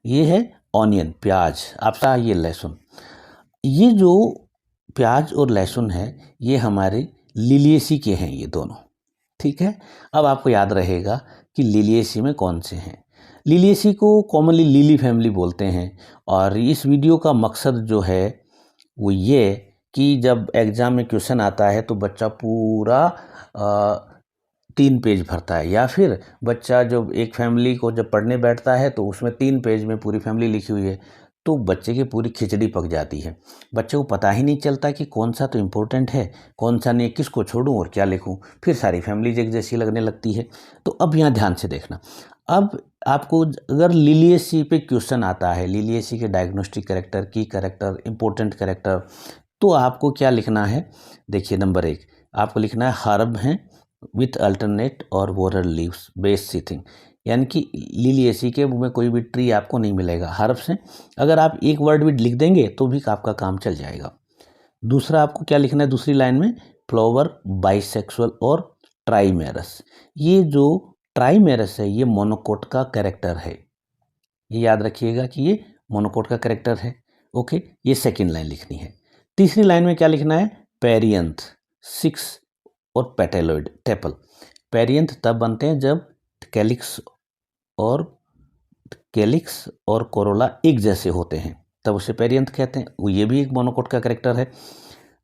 ये है ऑनियन, प्याज, आपका ये लहसुन। ये जो प्याज और लहसुन है ये हमारे लिलिएसी के हैं ये दोनों, ठीक है। अब आपको याद रहेगा कि लिलिएसी में कौन से हैं। लिलिएसी को कॉमनली लिली फैमिली बोलते हैं। और इस वीडियो का मकसद जो है वो ये कि जब एग्ज़ाम में क्वेश्चन आता है तो बच्चा पूरा 3 पेज भरता है, या फिर बच्चा जब एक फैमिली को जब पढ़ने बैठता है तो उसमें 3 पेज में पूरी फैमिली लिखी हुई है, तो बच्चे की पूरी खिचड़ी पक जाती है। बच्चे को पता ही नहीं चलता कि कौन सा तो इम्पोर्टेंट है, कौन सा नहीं, किसको छोड़ूं और क्या लिखूं, फिर सारी फैमिलीज एक जैसी लगने लगती है। तो अब यहाँ ध्यान से देखना। अब आपको अगर लिलिएसी पे क्वेश्चन आता है, लिलिएसी के डायग्नोस्टिक कैरेक्टर, की कैरेक्टर, इंपॉर्टेंट कैरेक्टर, तो आपको क्या लिखना है। देखिए नंबर 1 आपको लिखना है हर्ब हैं विथ अल्टरनेट और वोरल लीव्स बेस सीथिंग, यानी कि लिलिएसी के में कोई भी ट्री आपको नहीं मिलेगा हर्ब से। अगर आप एक वर्ड भी लिख देंगे तो भी आपका काम चल जाएगा। दूसरा आपको क्या लिखना है दूसरी लाइन में, फ्लावर बाइसेक्सुअल और ट्राइमेरस। ये जो ट्राइमेरस है ये मोनोकोट का कैरेक्टर है, ये याद रखिएगा कि ये मोनोकोट का कैरेक्टर है। ओके, ये सेकेंड लाइन लिखनी है। तीसरी लाइन में क्या लिखना है, पेरियंथ 6 और पेटेलॉइड टेपल। पेरियंथ तब बनते हैं जब कैलिक्स और कोरोला एक जैसे होते हैं, तब उसे पेरियंथ कहते हैं। वो ये भी एक मोनोकोट का कैरेक्टर है।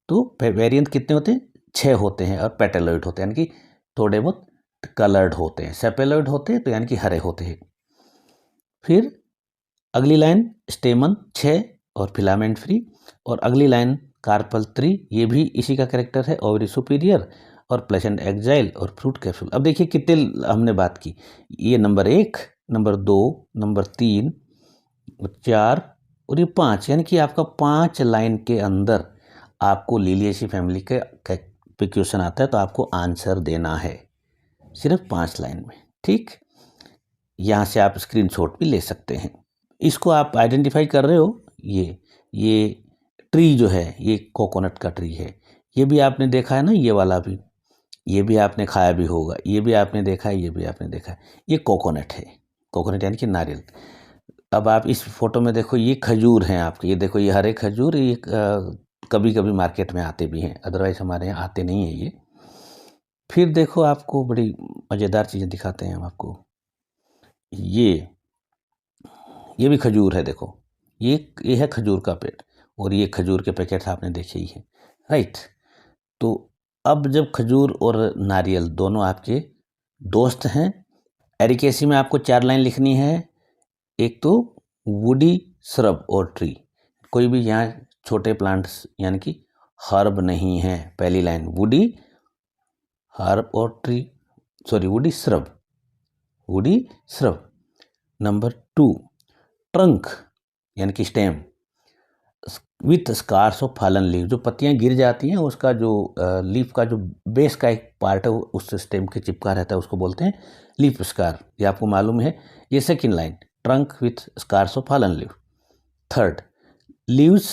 तो पेरियंथ कितने होते हैं, 6 होते हैं, और पेटेलॉइड होते हैं यानी कि थोड़े बहुत कलर्ड होते हैं। सेपेलॉइड होते हैं तो यानी कि हरे होते हैं। फिर अगली लाइन स्टेमन 6 और फिलामेंट फ्री, और अगली लाइन कार्पल 3, ये भी इसी का कैरेक्टर है, ओवरी सुपीरियर और प्लेसेंट एक्जाइल और फ्रूट कैप्सूल। अब देखिए कितने हमने बात की, ये नंबर 1, नंबर 2, नंबर 3, 4 और ये 5, यानी कि आपका 5 लाइन के अंदर आपको लिलिएसी फैमिली के पे क्वेश्चन आता है तो आपको आंसर देना है सिर्फ 5 लाइन में, ठीक। यहाँ से आप स्क्रीनशॉट भी ले सकते हैं। इसको आप आइडेंटिफाई कर रहे हो, ये ट्री जो है ये कोकोनट का ट्री है। ये भी आपने देखा है ना, ये वाला भी, ये भी आपने खाया भी होगा, ये भी आपने देखा है, ये भी आपने देखा है। ये कोकोनट है, कोकोनट यानी कि नारियल। अब आप इस फोटो में देखो, ये खजूर हैं आपके, ये देखो ये हरे खजूर, ये कभी कभी मार्केट में आते भी हैं, अदरवाइज हमारे यहाँ आते नहीं हैं ये। फिर देखो आपको बड़ी मज़ेदार चीज़ें दिखाते हैं हम आपको। ये भी खजूर है, देखो ये है खजूर का पेड़, और ये खजूर के पैकेट्स आपने देखे ही हैं, राइट। तो अब जब खजूर और नारियल दोनों आपके दोस्त हैं, एरिकेसी में आपको 4 लाइन लिखनी है। एक तो वुडी श्रब और ट्री, कोई भी यहाँ छोटे प्लांट्स यानी कि हर्ब नहीं है। पहली लाइन वुडी हर्ब और tree, sorry woody shrub. Number 2 trunk यानी कि stem with scars of fallen leave, जो पत्तियां गिर जाती हैं उसका जो लीफ का जो बेस का एक पार्ट है उस स्टेम के चिपका रहता है, उसको बोलते हैं लीफ स्कार, ये आपको मालूम है। ये second line, trunk with scars of fallen leave. Third, leaves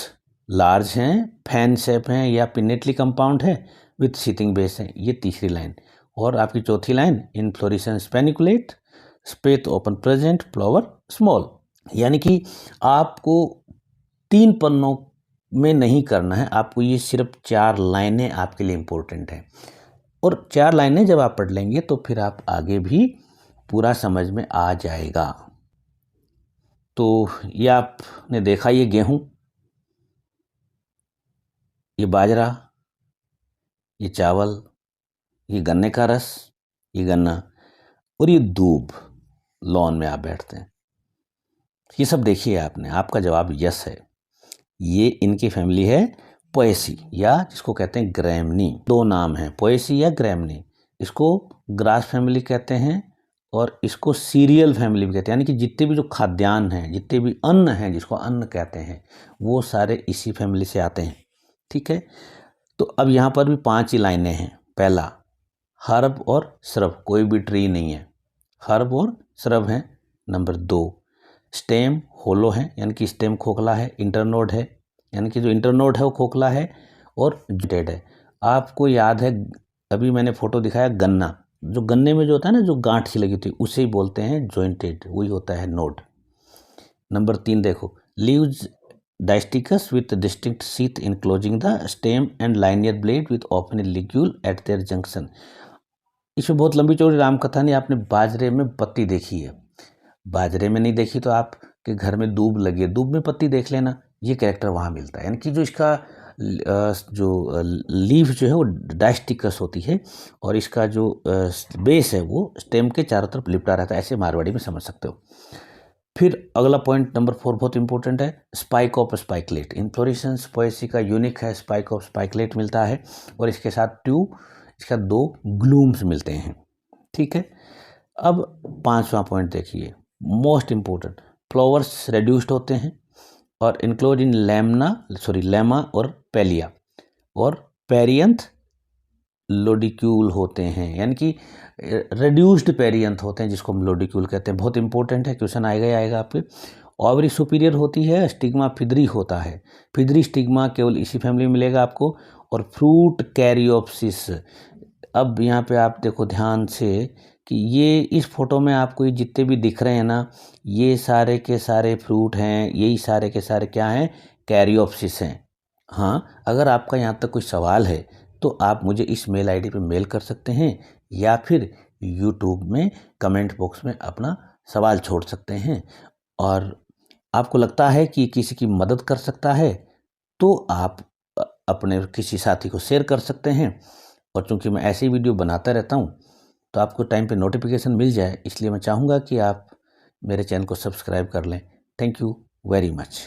large हैं, फैन शेप हैं या पिनेटली कंपाउंड है विथ सीथिंग बेस है, ये तीसरी लाइन। और आपकी चौथी लाइन, inflorescence paniculate, spathe open present, flower small. यानी कि आपको 3 पन्नों में नहीं करना है, आपको ये सिर्फ 4 लाइनें आपके लिए इम्पोर्टेंट हैं। और 4 लाइनें जब आप पढ़ लेंगे तो फिर आप आगे भी पूरा समझ में आ जाएगा। तो ये आपने देखा, ये गेहूं, ये बाजरा, ये चावल, ये गन्ने का रस, ये गन्ना, और ये दूब, लॉन में आप बैठते हैं। ये सब देखिए आपने, आपका जवाब यस है। ये इनकी फैमिली है पोएसी, या जिसको कहते हैं ग्रैमनी। 2 नाम हैं, पोएसी या ग्रैमनी। इसको ग्रास फैमिली कहते हैं और इसको सीरियल फैमिली भी कहते हैं, यानी कि जितने भी जो खाद्यान्न हैं, जितने भी अन्न हैं, जिसको अन्न कहते हैं, वो सारे इसी फैमिली से आते हैं, ठीक है। तो अब यहाँ पर भी 5 ही लाइनें हैं। पहला, हर्ब और श्रब, कोई भी ट्री नहीं है, हर्ब और श्रब हैं। नंबर 2, स्टेम होलो है, यानी कि स्टेम खोखला है, इंटरनोड है, यानी कि जो इंटरनोड है वो खोखला है, और जॉइंटेड है। आपको याद है, अभी मैंने फोटो दिखाया, गन्ना, जो गन्ने में जो होता है ना, जो गांठ सी लगी होती है, उसे ही बोलते हैं जॉइंटेड, वही होता है नोड। नंबर 3 देखो, leaves distichous with distinct sheath enclosing the stem and linear blade with open ligule at their junction. इसमें बहुत लंबी चौड़ी राम कथा नहीं, आपने बाजरे में पत्ती देखी है, बाजरे में नहीं देखी तो आपके घर में दूब लगी है, दूब में पत्ती देख लेना, ये कैरेक्टर वहाँ मिलता है। यानी कि जो इसका जो लीफ जो है वो डाइस्टिकस होती है और इसका जो बेस है वो स्टेम के चारों तरफ लिपटा रहता है, ऐसे मारवाड़ी में समझ सकते हो। फिर अगला पॉइंट नंबर 4 बहुत इंपॉर्टेंट है, spike of spikelet. Inflorescence Poaceae का यूनिक है, स्पाइक ऑफ स्पाइकलेट मिलता है और इसके साथ ट्यूब, इसका 2 ग्लूम्स मिलते हैं। ठीक है, अब 5वां पॉइंट देखिए, मोस्ट इंपॉर्टेंट, फ्लावर्स रेड्यूस्ड होते हैं और इनक्लोज इन लेमा और पेलिया, और पेरियंथ लोडिक्यूल होते हैं, यानी कि रेड्यूस्ड पेरियंथ होते हैं जिसको हम लोडिक्यूल कहते हैं। बहुत इंपॉर्टेंट है, क्वेश्चन आएगा आपके। ओवरी सुपीरियर होती है, स्टिग्मा फिदरी होता है, फिदरी स्टिग्मा केवल इसी फैमिली में मिलेगा आपको। और फ्रूट कैरियोप्सिस, अब यहाँ पे आप देखो ध्यान से कि ये इस फोटो में आपको ये जितने भी दिख रहे हैं ना, ये सारे के सारे फ्रूट हैं, यही सारे के सारे क्या हैं, कैरियोप्सिस हैं। हाँ, अगर आपका यहाँ तक कोई सवाल है तो आप मुझे इस मेल आईडी पे मेल कर सकते हैं या फिर यूट्यूब में कमेंट बॉक्स में अपना सवाल छोड़ सकते हैं। और आपको लगता है कि किसी की मदद कर सकता है तो आप अपने किसी साथी को शेयर कर सकते हैं। और चूँकि मैं ऐसी वीडियो बनाता रहता हूँ तो आपको टाइम पे नोटिफिकेशन मिल जाए, इसलिए मैं चाहूँगा कि आप मेरे चैनल को सब्सक्राइब कर लें। Thank you very much.